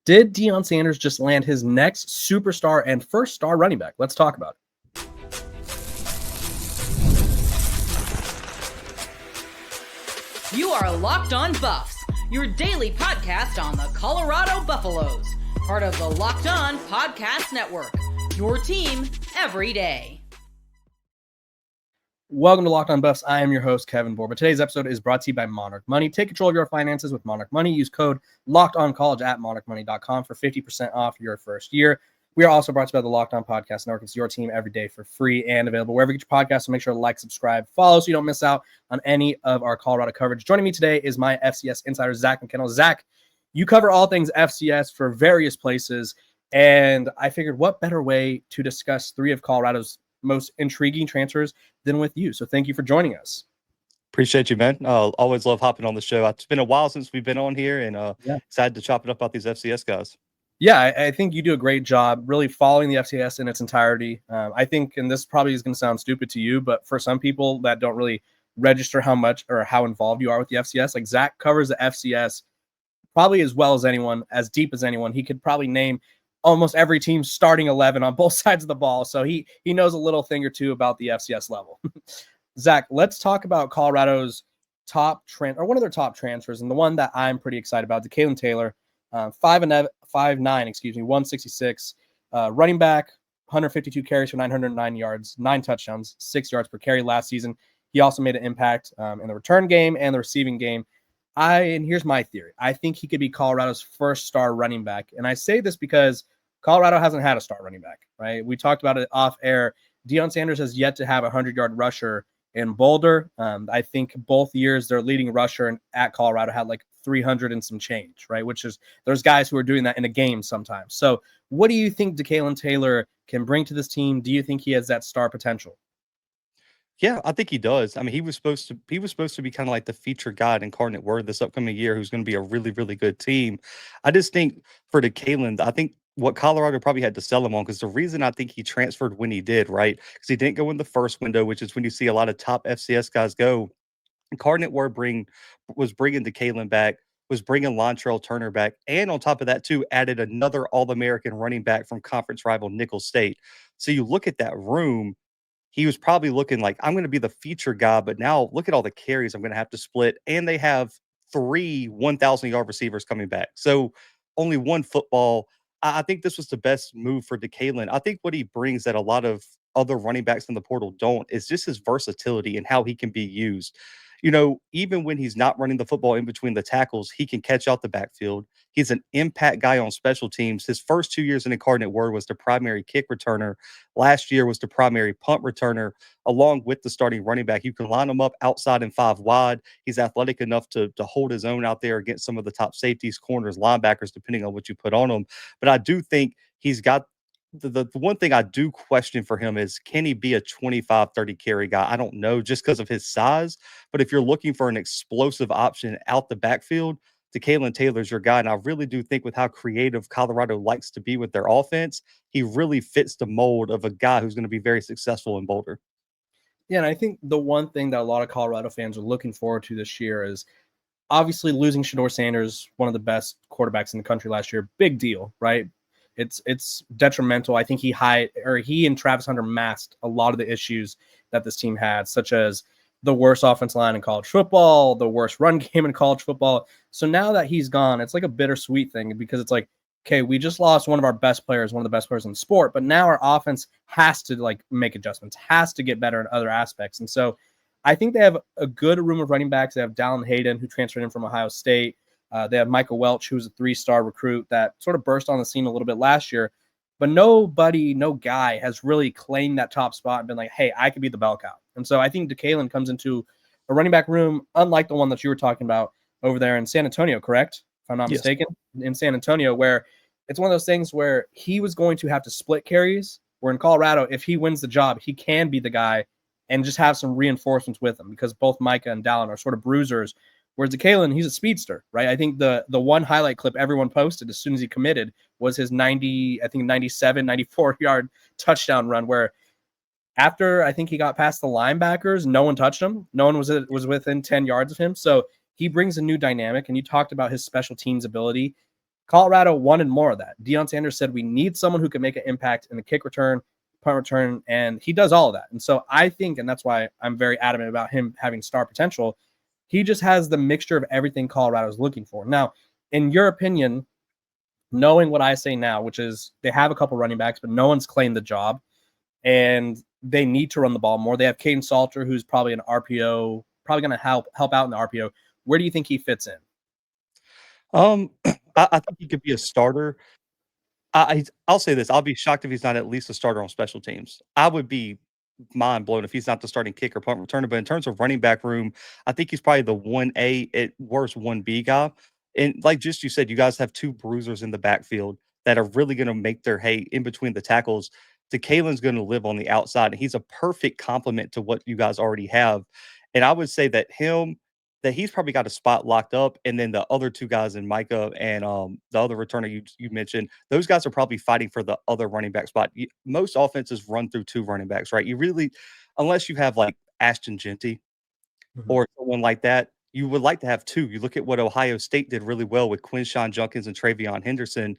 Did Deion Sanders just land his next superstar and first star running back? Let's talk about it. You are Locked On Buffs, your daily podcast on the Colorado Buffaloes, part of the Locked On Podcast Network, your team every day. Welcome to Locked On Buffs. I am your host, Kevin Borba. Today's episode is brought to you by Monarch Money. Take control of your finances with Monarch Money. Use code LOCKEDONCollege at monarchmoney.com for 50% off your first year. We are also brought to you by the Locked On Podcast Network. It's your team every day for free and available wherever you get your podcasts. So make sure to like, subscribe, follow so you don't miss out on any of our Colorado coverage. Joining me today is my FCS insider, Zac McKinnell. Zac, you cover all things FCS for various places, and I figured what better way to discuss three of Colorado's most intriguing transfers than with you. So thank you for joining us. Appreciate you, man. Always love hopping on the show. It's been a while since we've been on here, and excited to chop it up about these FCS guys. Yeah, I think you do a great job really following the FCS in its entirety. I think, and this probably is going to sound stupid to you, but for some people that don't really register how much or how involved you are with the FCS, like Zac covers the FCS probably as well as anyone, as deep as anyone. He could probably name almost every team's starting 11 on both sides of the ball. So he knows a little thing or two about the FCS level. Zac, let's talk about Colorado's one of their top transfers, and the one that I'm pretty excited about, Dekalon Taylor, 5'9", 166, running back, 152 carries for 909 yards, 9 touchdowns, 6 yards per carry last season. He also made an impact in the return game and the receiving game. And here's my theory. I think he could be Colorado's first star running back. And I say this because Colorado hasn't had a star running back, right? We talked about it off air. Deion Sanders has yet to have a 100-yard rusher in Boulder. I think both years their leading rusher at Colorado had like 300 and some change, right? Which is, there's guys who are doing that in a game sometimes. So what do you think Dekalon Taylor can bring to this team? Do you think he has that star potential? Yeah, I think he does. I mean, he was supposed to be kind of like the feature guy in Incarnate Word this upcoming year, who's going to be a really, really good team. I just think for Dekalon, I think what Colorado probably had to sell him on, because the reason I think he transferred when he did, right, because he didn't go in the first window, which is when you see a lot of top FCS guys go. Incarnate Word was bringing Dekalon back, was bringing Lontrell Turner back, and on top of that, too, added another All-American running back from conference rival Nicholls State. So you look at that room, he was probably looking like, I'm going to be the feature guy, but now look at all the carries I'm going to have to split. And they have 3 1,000-yard receivers coming back. So only one football. I think this was the best move for Dekalon. I think what he brings that a lot of other running backs in the portal don't is just his versatility and how he can be used. You know, even when he's not running the football in between the tackles, he can catch out the backfield. He's an impact guy on special teams. His first 2 years in Incarnate Word was the primary kick returner. Last year was the primary punt returner, along with the starting running back. You can line him up outside and 5 wide. He's athletic enough to hold his own out there against some of the top safeties, corners, linebackers, depending on what you put on him. But I do think he's got the one thing I do question for him is, can he be a 25, 30 carry guy? I don't know, just because of his size. But if you're looking for an explosive option out the backfield, Dekalon Taylor's your guy. And I really do think with how creative Colorado likes to be with their offense, he really fits the mold of a guy who's going to be very successful in Boulder. Yeah, and I think the one thing that a lot of Colorado fans are looking forward to this year is obviously losing Deion Sanders, one of the best quarterbacks in the country last year. Big deal, right? It's detrimental. I think he and Travis Hunter masked a lot of the issues that this team had, such as the worst offensive line in college football, the worst run game in college football. So now that he's gone, it's like a bittersweet thing, because it's like, okay, we just lost one of our best players, one of the best players in the sport, but now our offense has to like make adjustments, has to get better in other aspects. And so I think they have a good room of running backs. They have Dalin Taylor, who transferred in from Ohio State. They have Michael Welch, who was a 3-star recruit that sort of burst on the scene a little bit last year. But no guy has really claimed that top spot and been like, hey, I could be the bell cow. And so I think Dekalon comes into a running back room, unlike the one that you were talking about over there in San Antonio, correct? If I'm not mistaken, in San Antonio, where it's one of those things where he was going to have to split carries, where in Colorado, if he wins the job, he can be the guy and just have some reinforcements with him, because both Micah and Dalin are sort of bruisers. Whereas Dekalon, he's a speedster, right? I think the one highlight clip everyone posted as soon as he committed was his 97, 94-yard touchdown run, where after I think he got past the linebackers, no one touched him. No one was within 10 yards of him. So he brings a new dynamic, and you talked about his special teams ability. Colorado wanted more of that. Deion Sanders said we need someone who can make an impact in the kick return, punt return, and he does all of that. And so I think, and that's why I'm very adamant about him having star potential, he just has the mixture of everything Colorado is looking for. Now, in your opinion, knowing what I say now, which is they have a couple running backs, but no one's claimed the job, and they need to run the ball more. They have Caden Salter, who's probably an RPO, probably going to help out in the RPO. Where do you think he fits in? I think he could be a starter. I'll say this: I'll be shocked if he's not at least a starter on special teams. I would be mind blown if he's not the starting kicker, punt returner. But in terms of running back room, I think he's probably the 1A at worst 1B guy. And like just you said, you guys have two bruisers in the backfield that are really going to make their hay in between the tackles. Dekalen's going to live on the outside, and he's a perfect complement to what you guys already have. And I would say that he's probably got a spot locked up, and then the other two guys in Micah and the other returner you mentioned, those guys are probably fighting for the other running back spot. Most offenses run through two running backs, right? You really, unless you have like Ashton Genty or someone like that, you would like to have two. You look at what Ohio State did really well with Quinshawn Junkins and Travion Henderson.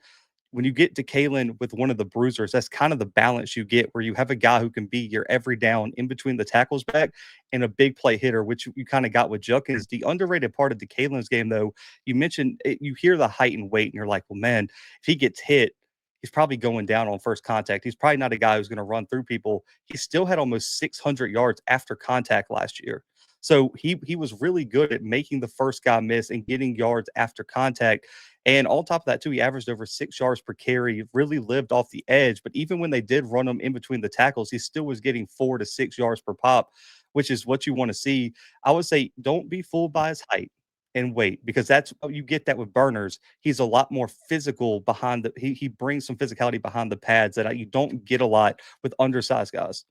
When you get to Kalen with one of the bruisers, that's kind of the balance you get where you have a guy who can be your every down in between the tackles back and a big play hitter, which you kind of got with Junkins. The underrated part of the Kalen's game, though, you mentioned you hear the height and weight, and you're like, well, man, if he gets hit, he's probably going down on first contact. He's probably not a guy who's going to run through people. He still had almost 600 yards after contact last year. So he was really good at making the first guy miss and getting yards after contact. And on top of that, too, he averaged over 6 yards per carry, really lived off the edge. But even when they did run him in between the tackles, he still was getting 4 to 6 yards per pop, which is what you want to see. I would say don't be fooled by his height and weight, because that's you get that with Burners. He's a lot more physical behind he brings some physicality behind the pads that you don't get a lot with undersized guys.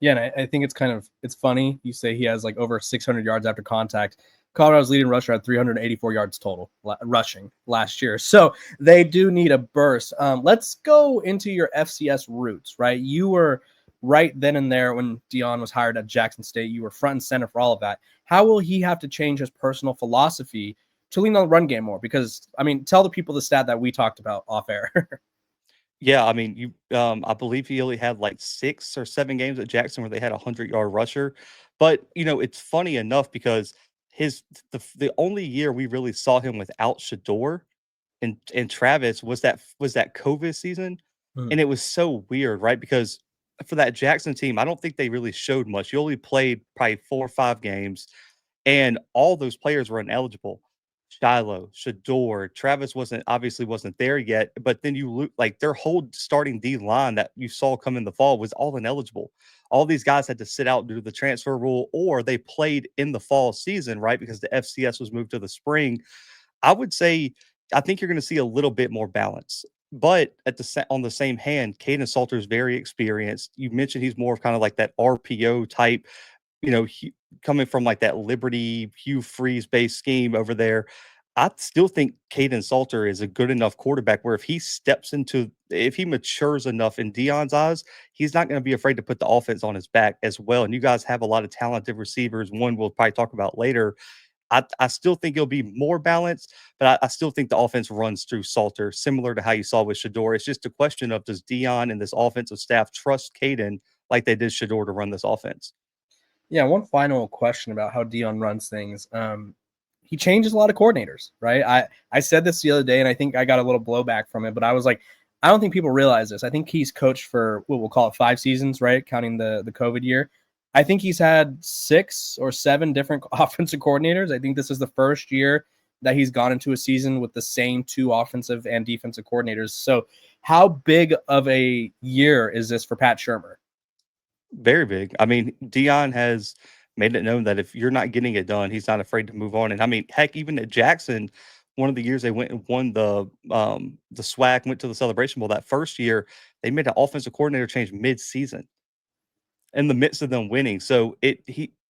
Yeah, and I think it's funny. You say he has like over 600 yards after contact. Colorado's leading rusher had 384 yards total rushing last year. So they do need a burst. Let's go into your FCS roots, right? You were right then and there when Deion was hired at Jackson State. You were front and center for all of that. How will he have to change his personal philosophy to lean on the run game more? Because, I mean, tell the people the stat that we talked about off air. Yeah, I mean, I believe he only had like 6 or 7 games at Jackson where they had a 100-yard rusher. But, it's funny enough because the only year we really saw him without Shador and Travis was that COVID season. Mhm. And it was so weird, right? Because for that Jackson team, I don't think they really showed much. You only played probably 4 or 5 games, and all those players were ineligible. Shiloh, Shador, Travis wasn't there yet, but then you look like their whole starting D line that you saw come in the fall was all ineligible. All these guys had to sit out due to the transfer rule, or they played in the fall season, right? Because the FCS was moved to the spring. I would say I think you're going to see a little bit more balance. But on the same hand, Caden Salter is very experienced. You mentioned he's more of kind of like that RPO type, coming from like that Liberty Hugh Freeze based scheme over there. I still think Caden Salter is a good enough quarterback where if he matures enough in Deion's eyes, he's not going to be afraid to put the offense on his back as well. And you guys have a lot of talented receivers. One we'll probably talk about later. I still think it'll be more balanced, but I still think the offense runs through Salter, similar to how you saw with Shador. It's just a question of, does Deion and this offensive staff trust Caden like they did Shador to run this offense? Yeah, one final question about how Deion runs things. He changes a lot of coordinators, right? I said this the other day, and I think I got a little blowback from it, but I was like, I don't think people realize this. I think he's coached for what we'll call it 5 seasons, right? Counting the COVID year. I think he's had 6 or 7 different offensive coordinators. I think this is the first year that he's gone into a season with the same 2 offensive and defensive coordinators. So how big of a year is this for Pat Shurmer? Very big. I mean, Deion has made it known that if you're not getting it done, he's not afraid to move on. And I mean, heck, even at Jackson, one of the years they went and won the SWAC, went to the Celebration Bowl. That first year, they made an offensive coordinator change mid-season in the midst of them winning. So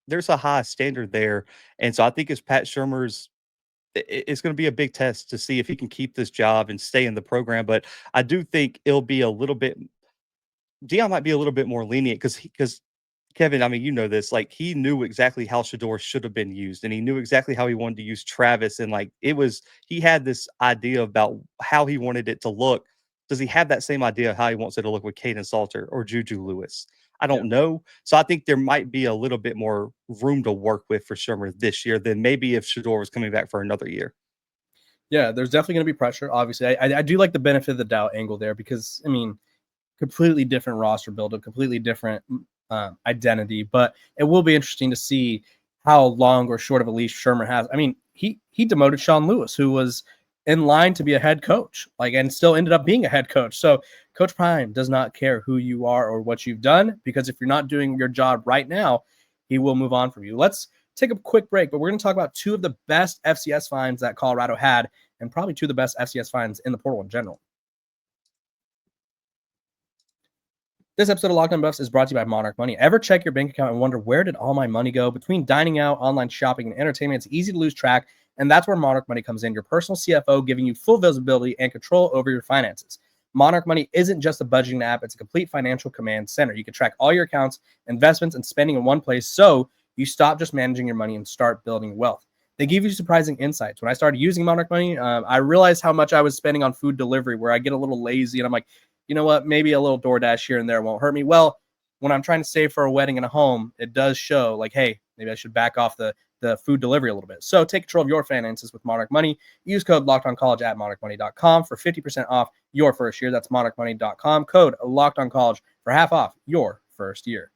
there's a high standard there, and so I think it's Pat Shermer's. It's going to be a big test to see if he can keep this job and stay in the program. But I do think it'll be a little bit. Deion might be a little bit more lenient because Kevin, I mean, you know this. Like, he knew exactly how Shador should have been used, and he knew exactly how he wanted to use Travis. And like, he had this idea about how he wanted it to look. Does he have that same idea of how he wants it to look with Caden Salter or Juju Lewis? I Yeah. don't know. So I think there might be a little bit more room to work with for Shurmer this year than maybe if Shador was coming back for another year. Yeah, there's definitely going to be pressure. Obviously, I do like the benefit of the doubt angle there because, I mean, completely different roster build, a completely different identity. But it will be interesting to see how long or short of a leash Shurmer has. I mean, he demoted Sean Lewis, who was in line to be a head coach, like, and still ended up being a head coach. So Coach Prime does not care who you are or what you've done, because if you're not doing your job right now, he will move on from you. Let's take a quick break, but we're going to talk about two of the best FCS finds that Colorado had, and probably two of the best FCS finds in the portal in general. This episode of Locked On Buffs is brought to you by Monarch Money. Ever check your bank account and wonder, where did all my money go? Between dining out, online shopping, and entertainment, it's easy to lose track, and that's where Monarch Money comes in, your personal CFO, giving you full visibility and control over your finances. Monarch Money isn't just a budgeting app, it's a complete financial command center. You can track all your accounts, investments, and spending in one place, so you stop just managing your money and start building wealth. They give you surprising insights. When I started using Monarch Money, I realized how much I was spending on food delivery, where I get a little lazy and I'm like, you know what, maybe a little DoorDash here and there won't hurt me. Well, when I'm trying to save for a wedding and a home, it does show like, hey, maybe I should back off the food delivery a little bit. So take control of your finances with Monarch Money. Use code LockedOnCollege at monarchmoney.com for 50% off your first year. That's monarchmoney.com. Code LockedOnCollege for half off your first year.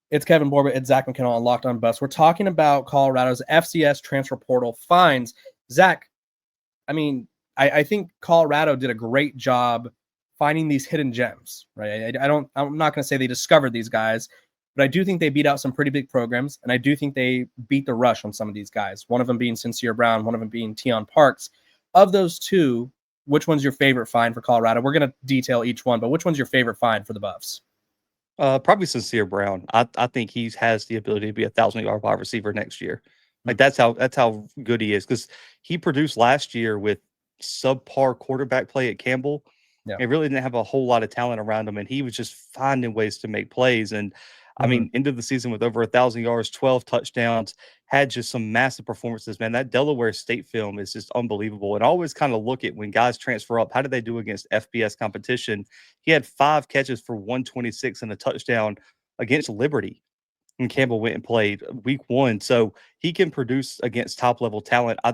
It's Kevin Borba. It's Zach McKinnell on Locked On Buffs. We're talking about Colorado's FCS transfer portal finds. Zach, I mean, I think Colorado did a great job finding these hidden gems, right? I'm not going to say they discovered these guys, but I do think they beat out some pretty big programs, and I do think they beat the rush on some of these guys. One of them being Sincere Brown, one of them being Tion Parks. Of those two, which one's your favorite find for Colorado? We're going to detail each one, but which one's your favorite find for the Buffs? Probably Sincere Brown. I think he has the ability to be a 1,000-yard wide receiver next year. Like, that's how good he is, because he produced last year with subpar quarterback play at Campbell. Yeah. It really didn't have a whole lot of talent around him, and he was just finding ways to make plays. And I mean, into the season with over 1,000 yards, 12 touchdowns, had just some massive performances. Man, that Delaware State film is just unbelievable. And I always kind of look at, when guys transfer up, how did they do against FBS competition? He had 5 catches for 126 and a touchdown against Liberty when Campbell went and played week 1. So he can produce against top level talent. I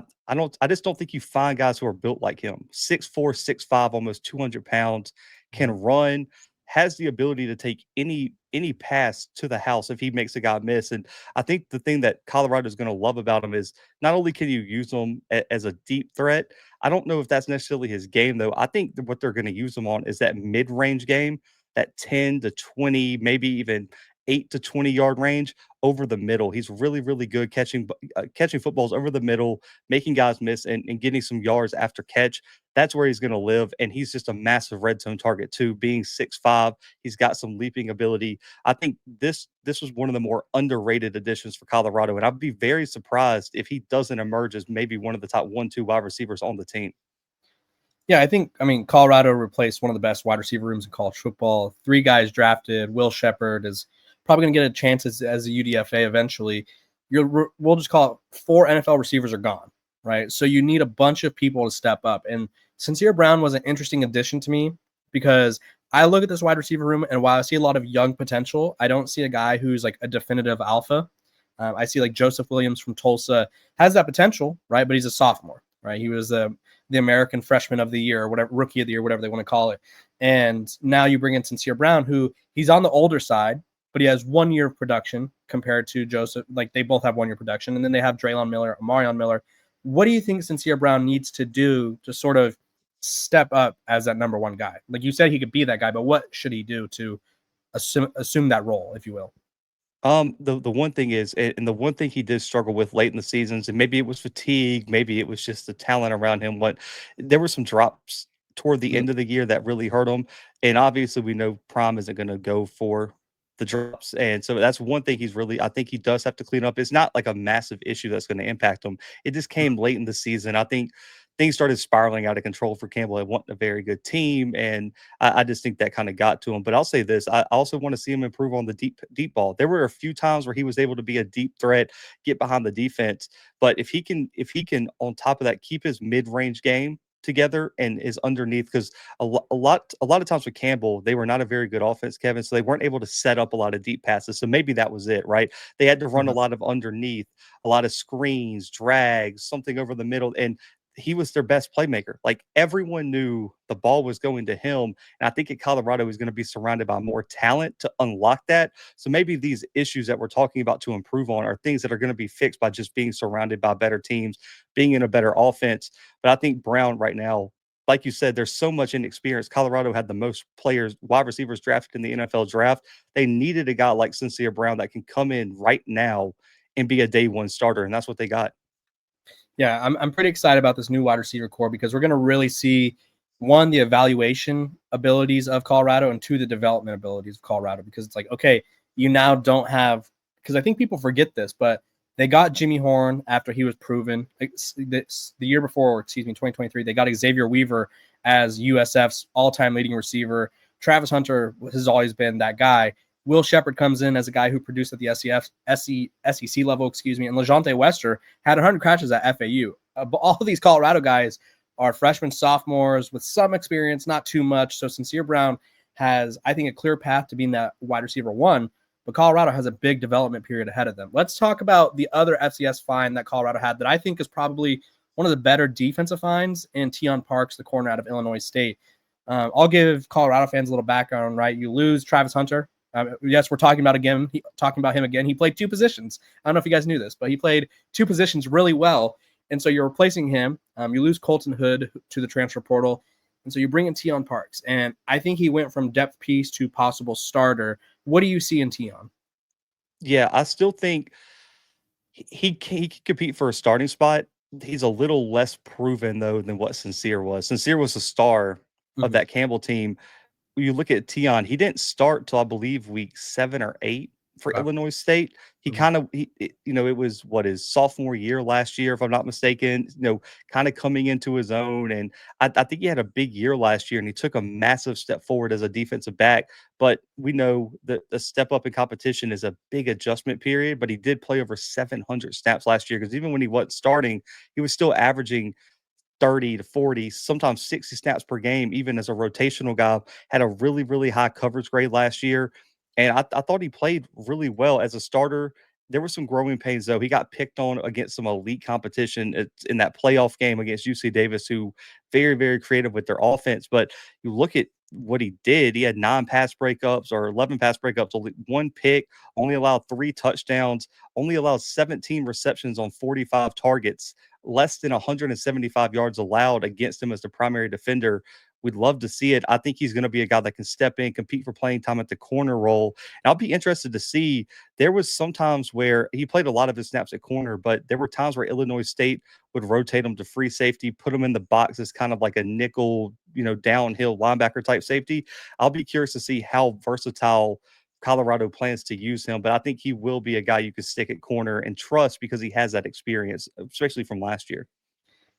just don't think you find guys who are built like him. 6'4", 6'5", almost 200 pounds, can run, has the ability to take any pass to the house if he makes a guy miss. And I think the thing that Colorado is going to love about him is, not only can you use him as a deep threat, I don't know if that's necessarily his game, though. I think that what they're going to use him on is that mid-range game, that 10 to 20, maybe even 8 to 20 yard range over the middle. He's really, really good catching footballs over the middle, making guys miss, and getting some yards after catch. That's where he's going to live. And he's just a massive red zone target too. Being 6'5", he's got some leaping ability. I think this was one of the more underrated additions for Colorado. And I'd be very surprised if he doesn't emerge as maybe one of the top 1-2 wide receivers on the team. Yeah, I mean, Colorado replaced one of the best wide receiver rooms in college football. 3 guys drafted. Will Shepherd is probably going to get a chance as a UDFA eventually. We'll just call it 4 NFL receivers are gone, right? So you need a bunch of people to step up. And Sincere Brown was an interesting addition to me, because I look at this wide receiver room, and while I see a lot of young potential, I don't see a guy who's like a definitive alpha. I see like Joseph Williams from Tulsa has that potential, right? But he's a sophomore, right? He was the American freshman of the year, or whatever, rookie of the year, whatever they want to call it. And now you bring in Sincere Brown, who he's on the older side, but he has 1 year of production compared to Joseph. Like, they both have 1 year production. And then they have Draylon Miller, Amarion Miller. What do you think Sincere Brown needs to do to sort of step up as that number 1 guy? Like you said, he could be that guy, but what should he do to assume that role, if you will? The one thing is, and the one thing he did struggle with late in the seasons, and maybe it was fatigue, maybe it was just the talent around him, but there were some drops toward the end of the year that really hurt him. And obviously, we know Prime isn't going to go for the drops, and so that's one thing I think he does have to clean up. It's not like a massive issue that's going to impact him. It just came late in the season. I think things started spiraling out of control for Campbell. It wasn't a very good team, and I just think that kind of got to him. But I'll say this: I also want to see him improve on the deep ball. There were a few times where he was able to be a deep threat, get behind the defense. But if he can on top of that keep his mid range game together and is underneath, because a lot of times with Campbell, they were not a very good offense, Kevin, so they weren't able to set up a lot of deep passes. So maybe that was it, right? They had to run a Mhm. lot of underneath, a lot of screens, drags, something over the middle, and he was their best playmaker. Like everyone knew the ball was going to him, and I think at Colorado he's going to be surrounded by more talent to unlock that. So maybe these issues that we're talking about to improve on are things that are going to be fixed by just being surrounded by better teams, being in a better offense. But I think Brown right now, like you said, there's so much inexperience. Colorado had the most players, wide receivers drafted in the NFL draft. They needed a guy like Sincere Brown that can come in right now and be a day one starter, and that's what they got. Yeah, I'm pretty excited about this new wide receiver core because we're going to really see, one, the evaluation abilities of Colorado, and two, the development abilities of Colorado. Because it's like, okay, you now don't have, because I think people forget this, but they got Jimmy Horn after he was proven. The year before, excuse me, 2023, they got Xavier Weaver as USF's all-time leading receiver. Travis Hunter has always been that guy. Will Shepard comes in as a guy who produced at the SEC level, excuse me, and LeJontay Wester had 100 catches at FAU. But all of these Colorado guys are freshmen, sophomores with some experience, not too much. So Sincere Brown has, I think, a clear path to being that wide receiver one, but Colorado has a big development period ahead of them. Let's talk about the other FCS find that Colorado had that I think is probably one of the better defensive finds in Tion Parks, the corner out of Illinois State. I'll give Colorado fans a little background, right? You lose Travis Hunter. Yes, we're talking about him again. He played two positions. I don't know if you guys knew this, but he played two positions really well. And so you're replacing him. You lose Colton Hood to the transfer portal. And so you bring in Tion Parks. And I think he went from depth piece to possible starter. What do you see in Tion? Yeah, I still think he can compete for a starting spot. He's a little less proven though than what Sincere was. Sincere was a star of Mhm. that Campbell team. You look at Tion, he didn't start till I believe week 7 or 8 for Okay. Illinois State. He Mhm. kind of, it was what his sophomore year last year, if I'm not mistaken. Kind of coming into his own, and I think he had a big year last year, and he took a massive step forward as a defensive back. But we know that the step up in competition is a big adjustment period. But he did play over 700 snaps last year because even when he wasn't starting, he was still averaging 30 to 40, sometimes 60 snaps per game, even as a rotational guy. Had a really, really high coverage grade last year. And I thought he played really well as a starter. There were some growing pains, though. He got picked on against some elite competition in that playoff game against UC Davis, who very, very creative with their offense. But you look at what he did, he had 9 pass breakups or 11 pass breakups, only 1 pick, only allowed 3 touchdowns, only allowed 17 receptions on 45 targets, less than 175 yards allowed against him as the primary defender. We'd love to see it. I think he's going to be a guy that can step in, compete for playing time at the corner role. And I'll be interested to see. There was some times where he played a lot of his snaps at corner, but there were times where Illinois State would rotate him to free safety, put him in the box as kind of like a nickel, downhill linebacker type safety. I'll be curious to see how versatile Colorado plans to use him, but I think he will be a guy you could stick at corner and trust because he has that experience, especially from last year.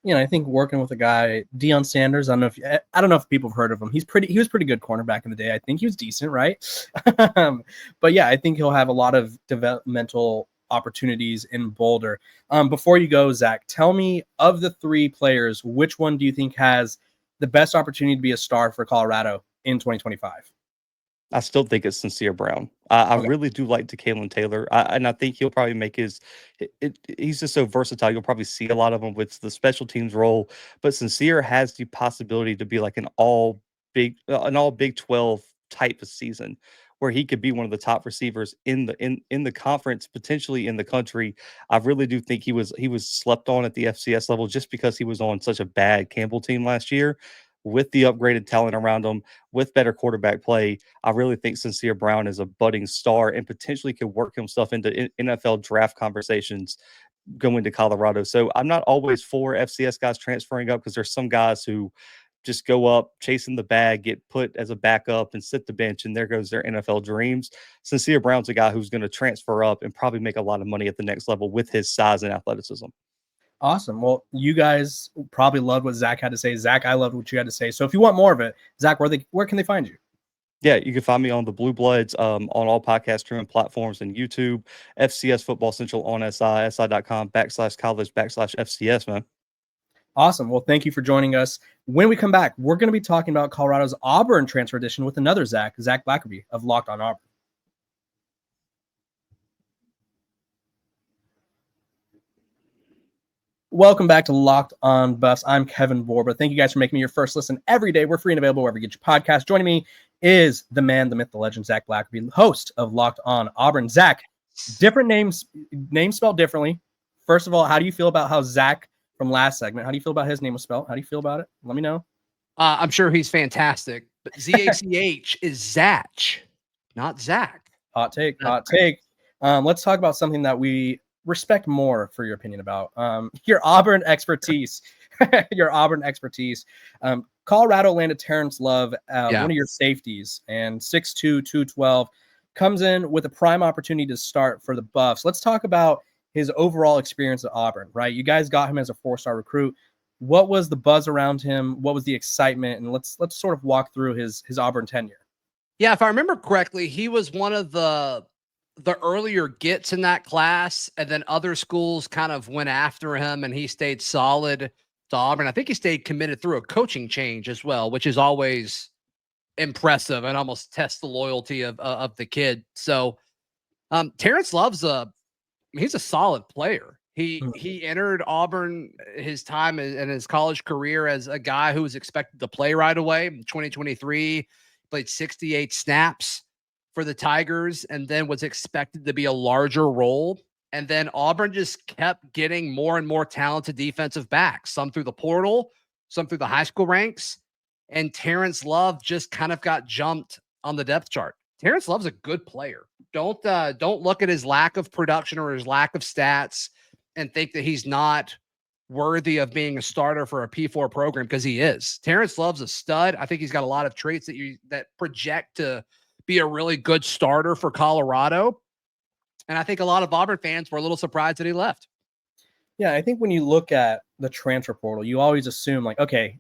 I think working with a guy, Deion Sanders. I don't know if people have heard of him. He was pretty good cornerback in the day. I think he was decent, right? But yeah, I think he'll have a lot of developmental opportunities in Boulder. Before you go, Zach, tell me, of the three players, which one do you think has the best opportunity to be a star for Colorado in 2025? I still think it's Sincere Brown. I Okay. really do like Dekalon Taylor, and I think he'll probably make his. He's just so versatile. You'll probably see a lot of him with the special teams role, but Sincere has the possibility to be like an all Big 12 type of season, where he could be one of the top receivers in the conference, potentially in the country. I really do think he was slept on at the FCS level just because he was on such a bad Campbell team last year. With the upgraded talent around him, with better quarterback play, I really think Sincere Brown is a budding star and potentially could work himself into NFL draft conversations going to Colorado. So I'm not always for FCS guys transferring up because there's some guys who just go up chasing the bag, get put as a backup and sit the bench, and there goes their NFL dreams. Sincere Brown's a guy who's going to transfer up and probably make a lot of money at the next level with his size and athleticism. Awesome. Well, you guys probably loved what Zac had to say. Zac, I loved what you had to say. So if you want more of it, Zac, where can they find you? Yeah, you can find me on the Blue Bloods on all podcast streaming platforms and YouTube, FCS Football Central on si.com/college/FCS, man. Awesome. Well, thank you for joining us. When we come back, we're going to be talking about Colorado's Auburn transfer edition with another Zac Blackerby of Locked on Auburn. Welcome back to Locked on Buffs. I'm Kevin Borba. Thank you guys for making me your first listen every day. We're free and available wherever you get your podcast. Joining me is the man, the myth, the legend, Zac Blackerby, host of Locked on Auburn. Zac, different names spelled differently. First of all, how do you feel about how Zac from last segment, how do you feel about his name was spelled? How do you feel about it? Let me know. I'm sure he's fantastic, but Z-A-C-H is Zach, not Zach. Hot take. Let's talk about something that we respect more for your opinion about your Auburn expertise. Colorado landed Terrence Love, one of your safeties, and 6'2", 212, comes in with a prime opportunity to start for the Buffs. Let's talk about his overall experience at Auburn, right? You guys got him as a 4-star recruit. What was the buzz around him? What was the excitement? And let's sort of walk through his Auburn tenure. Yeah, if I remember correctly, he was one of the earlier gets in that class, and then other schools kind of went after him, and he stayed solid to Auburn. I think he stayed committed through a coaching change as well, which is always impressive and almost tests the loyalty of the kid. So Terrence Love's he's a solid player. He entered Auburn his time in his college career as a guy who was expected to play right away. In 2023, played 68 snaps for the Tigers and then was expected to be a larger role. And then Auburn just kept getting more and more talented defensive backs, some through the portal, some through the high school ranks. And Terrence Love just kind of got jumped on the depth chart. Terrence Love's a good player. Don't look at his lack of production or his lack of stats and think that he's not worthy of being a starter for a P4 program, because he is. Terrence Love's a stud. I think he's got a lot of traits that project to be a really good starter for Colorado. And I think a lot of Auburn fans were a little surprised that he left. Yeah, I think when you look at the transfer portal, you always assume like, okay,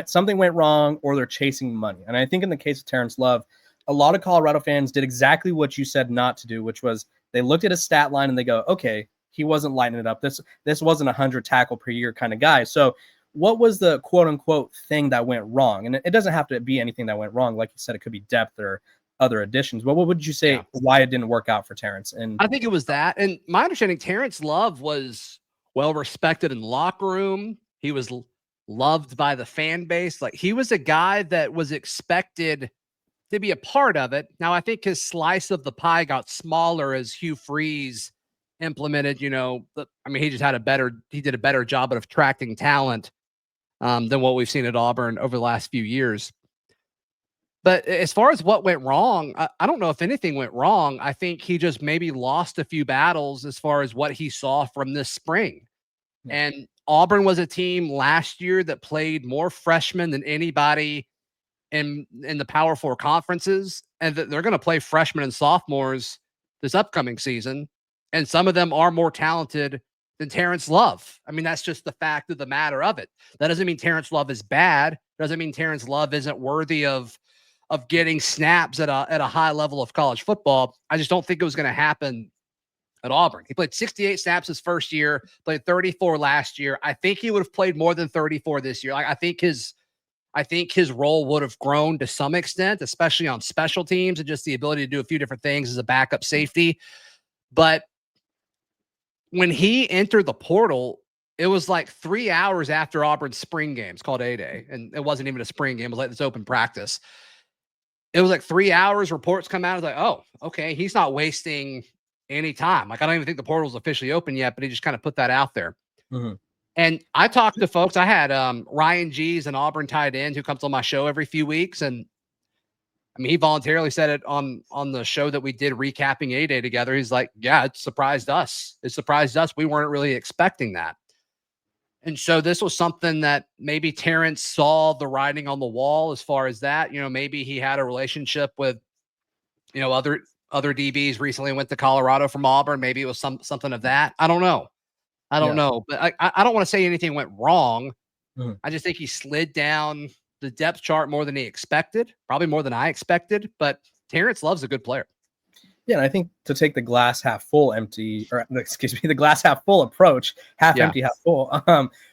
something went wrong or they're chasing money. And I think in the case of Terrence Love, a lot of Colorado fans did exactly what you said not to do, which was they looked at his stat line and they go, okay, he wasn't lighting it up. This wasn't 100 tackle per year kind of guy. So what was the quote unquote thing that went wrong? And it doesn't have to be anything that went wrong. Like you said, it could be depth or other additions. But what would you say why it didn't work out for Terrence? And I think it was that. And my understanding, Terrence Love was well respected in the locker room. He was loved by the fan base. Like, he was a guy that was expected to be a part of it. Now, I think his slice of the pie got smaller as Hugh Freeze implemented, he did a better job of attracting talent than what we've seen at Auburn over the last few years. But as far as what went wrong, I don't know if anything went wrong. I think he just maybe lost a few battles as far as what he saw from this spring. Yeah. And Auburn was a team last year that played more freshmen than anybody in the Power Four conferences, and that they're going to play freshmen and sophomores this upcoming season. And some of them are more talented than Terrence Love. I mean, that's just the fact of the matter of it. That doesn't mean Terrence Love is bad. Doesn't mean Terrence Love isn't worthy of getting snaps at a high level of college football. I just don't think it was going to happen at Auburn. He played 68 snaps his first year, played 34 last year. I think he would have played more than 34 this year. Like, I think his role would have grown to some extent, especially on special teams and just the ability to do a few different things as a backup safety. But when he entered the portal, it was like 3 hours after Auburn's spring game. It's called A-Day, and it wasn't even a spring game. It was like this open practice. It was like 3 hours. Reports come out. It's like, oh, okay, he's not wasting any time. Like, I don't even think the portal is officially open yet, but he just kind of put that out there. Mm-hmm. And I talked to folks. I had Ryan G's, an Auburn tight end who comes on my show every few weeks. And I mean, he voluntarily said it on the show that we did recapping A-Day together. He's like, yeah, it surprised us. It surprised us. We weren't really expecting that. And so this was something that maybe Terrence saw the writing on the wall as far as that. Maybe he had a relationship with, other DBs recently went to Colorado from Auburn. Maybe it was something of that. I don't know. I don't know, but I don't want to say anything went wrong. Mhm. I just think he slid down the depth chart more than he expected, probably more than I expected. But Terrence Love's a good player. Yeah, and I think to take the glass half full empty, or excuse me, the glass half full approach, half empty, half full.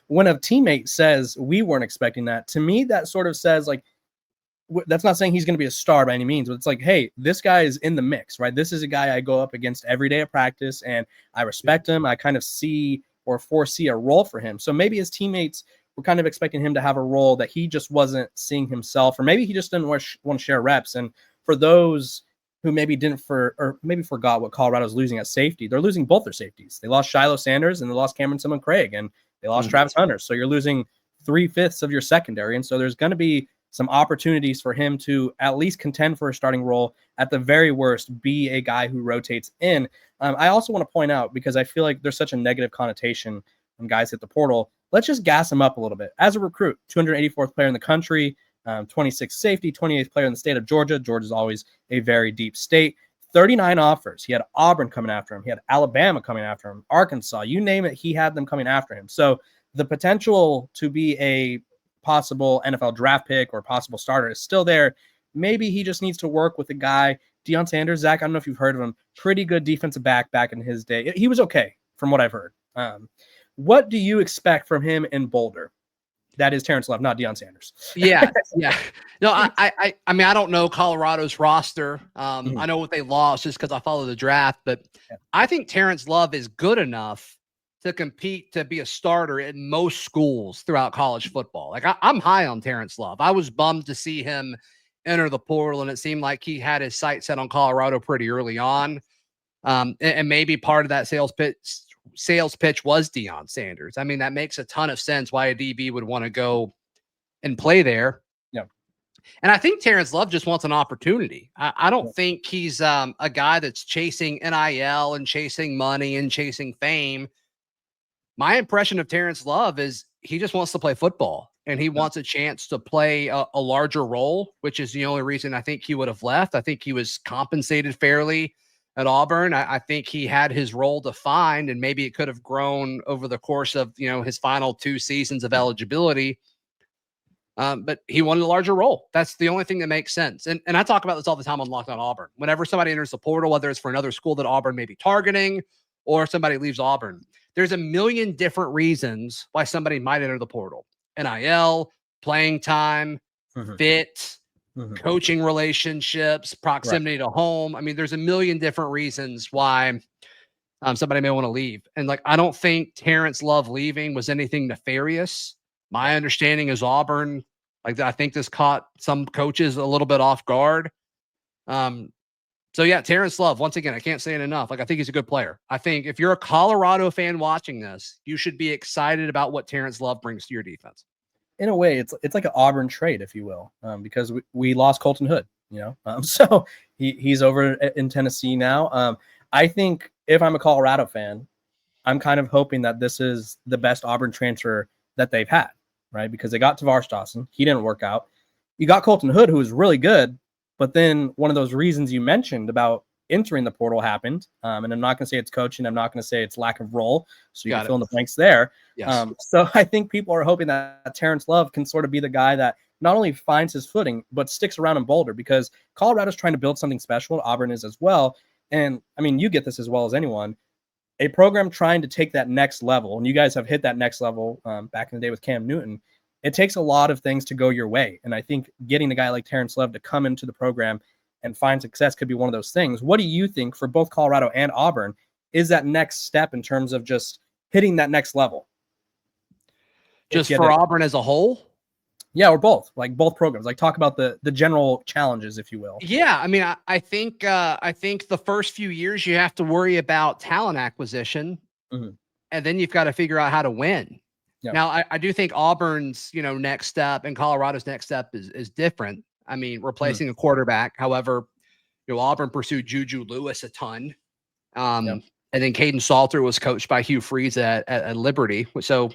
When a teammate says we weren't expecting that, to me that sort of says like that's not saying he's going to be a star by any means, but it's like, hey, this guy is in the mix, right? This is a guy I go up against every day at practice, and I respect him. I kind of see or foresee a role for him. So maybe his teammates were kind of expecting him to have a role that he just wasn't seeing himself, or maybe he just didn't want to share reps. And for those who maybe maybe forgot what Colorado's losing at safety, they're losing both their safeties. They lost Shiloh Sanders and they lost Cameron Simon Craig, and they lost Travis Hunter. So you're losing 3/5 of your secondary. And so there's going to be some opportunities for him to at least contend for a starting role, at the very worst, be a guy who rotates in. I also want to point out, because I feel like there's such a negative connotation when guys hit the portal, let's just gas him up a little bit. As a recruit, 284th player in the country, 26th safety, 28th player in the state of Georgia. Georgia's always a very deep state. 39 offers. He had Auburn coming after him. He had Alabama coming after him, Arkansas, you name it, he had them coming after him. So the potential to be a possible NFL draft pick or possible starter is still there. Maybe he just needs to work with a guy, Deion Sanders. Zach, I don't know if you've heard of him. Pretty good defensive back in his day. He was okay from what I've heard. What do you expect from him in Boulder? That is Terrence Love, not Deion Sanders. Yeah. No, I mean, I don't know Colorado's roster. I know what they lost just because I follow the draft, but I think Terrence Love is good enough to compete to be a starter in most schools throughout college football. Like I'm high on Terrence Love. I was bummed to see him enter the portal, and it seemed like he had his sight set on Colorado pretty early on. And maybe part of that sales pitch was Deion Sanders. I mean, that makes a ton of sense why a DB would want to go and play there. Yeah. And I think Terrence Love just wants an opportunity. I don't think he's a guy that's chasing NIL and chasing money and chasing fame. My impression of Terrence Love is he just wants to play football, and he wants a chance to play a larger role, which is the only reason I think he would have left. I think he was compensated fairly at Auburn. I think he had his role defined, and maybe it could have grown over the course of, his final 2 seasons of eligibility. But he wanted a larger role. That's the only thing that makes sense. And I talk about this all the time on Locked On Auburn. Whenever somebody enters the portal, whether it's for another school that Auburn may be targeting or somebody leaves Auburn, there's a million different reasons why somebody might enter the portal. NIL, playing time, fit, coaching relationships, proximity to home. I mean, there's a million different reasons why somebody may want to leave. And I don't think Terrence Love leaving was anything nefarious. My understanding is Auburn, I think this caught some coaches a little bit off guard. So yeah, Terrence Love, once again, I can't say it enough. I think he's a good player. I think if you're a Colorado fan watching this, you should be excited about what Terrence Love brings to your defense. In a way, it's like an Auburn trade, if you will, because we lost Colton Hood, so he's over in Tennessee now. I think if I'm a Colorado fan, I'm kind of hoping that this is the best Auburn transfer that they've had, right? Because they got Tavares Dawson. He didn't work out. You got Colton Hood, who was really good, but then one of those reasons you mentioned about entering the portal happened. And I'm not going to say it's coaching. I'm not going to say it's lack of role. So you can fill in the blanks there. Yes. So I think people are hoping that Terrence Love can sort of be the guy that not only finds his footing, but sticks around in Boulder, because Colorado's trying to build something special. Auburn is as well. And I mean, you get this as well as anyone. A program trying to take that next level, and you guys have hit that next level back in the day with Cam Newton. It takes a lot of things to go your way. And I think getting a guy like Terrence Love to come into the program and find success could be one of those things. What do you think for both Colorado and Auburn is that next step in terms of just hitting that next level? Just for Auburn as a whole? Yeah, or both, both programs. Talk about the general challenges, if you will. Yeah, I mean, I think the first few years you have to worry about talent acquisition, and then you've got to figure out how to win. Yeah. Now, I do think Auburn's, next step and Colorado's next step is different. I mean, replacing a quarterback. However, Auburn pursued Juju Lewis a ton. And then Caden Salter was coached by Hugh Freeze at Liberty. So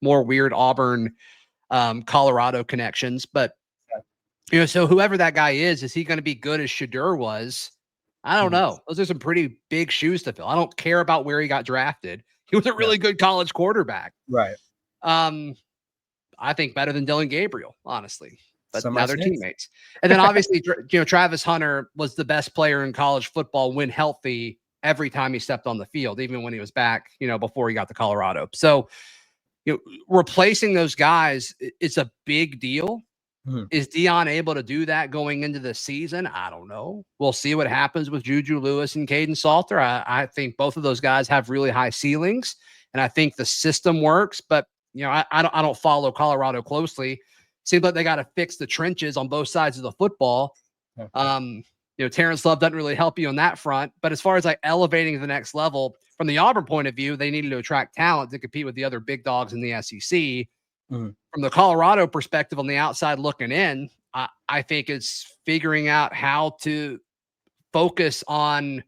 more weird Auburn, Colorado connections. But, so whoever that guy is he going to be good as Shurmer was? I don't know. Those are some pretty big shoes to fill. I don't care about where he got drafted. He was a really good college quarterback. Right. I think better than Dylan Gabriel, honestly. But Some now might they're say. teammates. And then obviously, Travis Hunter was the best player in college football when healthy every time he stepped on the field, even when he was back, before he got to Colorado. So, replacing those guys is a big deal. Mhm. Is Deion able to do that going into the season? I don't know. We'll see what happens with Juju Lewis and Caden Salter. I think both of those guys have really high ceilings, and I think the system works. But I don't follow Colorado closely. Seems like they got to fix the trenches on both sides of the football. Terrence Love doesn't really help you on that front. But as far as like elevating to the next level, from the Auburn point of view, they needed to attract talent to compete with the other big dogs in the SEC. From the Colorado perspective on the outside looking in, I think it's figuring out how to focus on,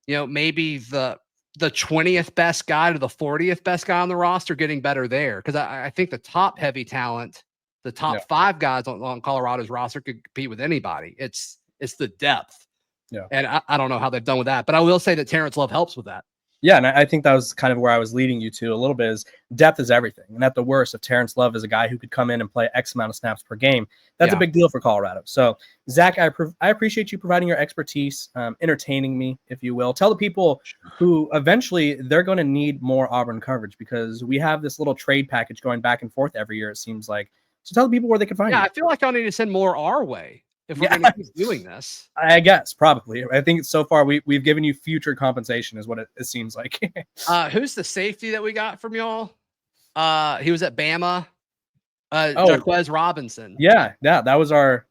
maybe the 20th best guy to the 40th best guy on the roster, getting better there. Because I think the top heavy talent, the top 5 guys on Colorado's roster could compete with anybody. It's the depth. Yeah. And I don't know how they've done with that, but I will say that Terrence Love helps with that. Yeah, and I think that was kind of where I was leading you to a little bit, is depth is everything. And at the worst, if Terrence Love is a guy who could come in and play X amount of snaps per game, that's a big deal for Colorado. So, Zach, I appreciate you providing your expertise, entertaining me, if you will. Tell the people who eventually they're going to need more Auburn coverage, because we have this little trade package going back and forth every year, it seems like. So tell the people where they can find you. I feel like I'll need to send more our way if we're going to keep doing this. I guess, probably. I think so far we've given you future compensation is what it seems like. Who's the safety that we got from y'all? He was at Bama. Jaquez Robinson. Yeah, that was our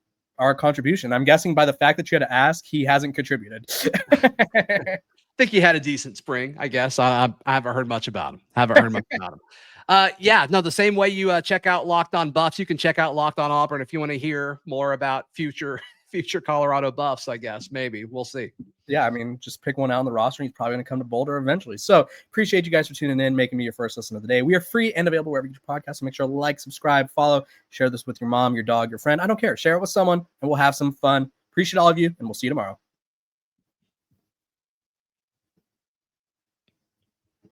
contribution. I'm guessing by the fact that you had to ask, he hasn't contributed. I think he had a decent spring, I guess. I haven't heard much about him. The same way you check out Locked On Buffs, you can check out Locked On Auburn if you want to hear more about future Colorado Buffs, I guess. Maybe. We'll see. Yeah, I mean, just pick one out on the roster, and he's probably going to come to Boulder eventually. So appreciate you guys for tuning in, making me your first listen of the day. We are free and available wherever you get your podcasts. So make sure to like, subscribe, follow, share this with your mom, your dog, your friend. I don't care. Share it with someone, and we'll have some fun. Appreciate all of you, and we'll see you tomorrow.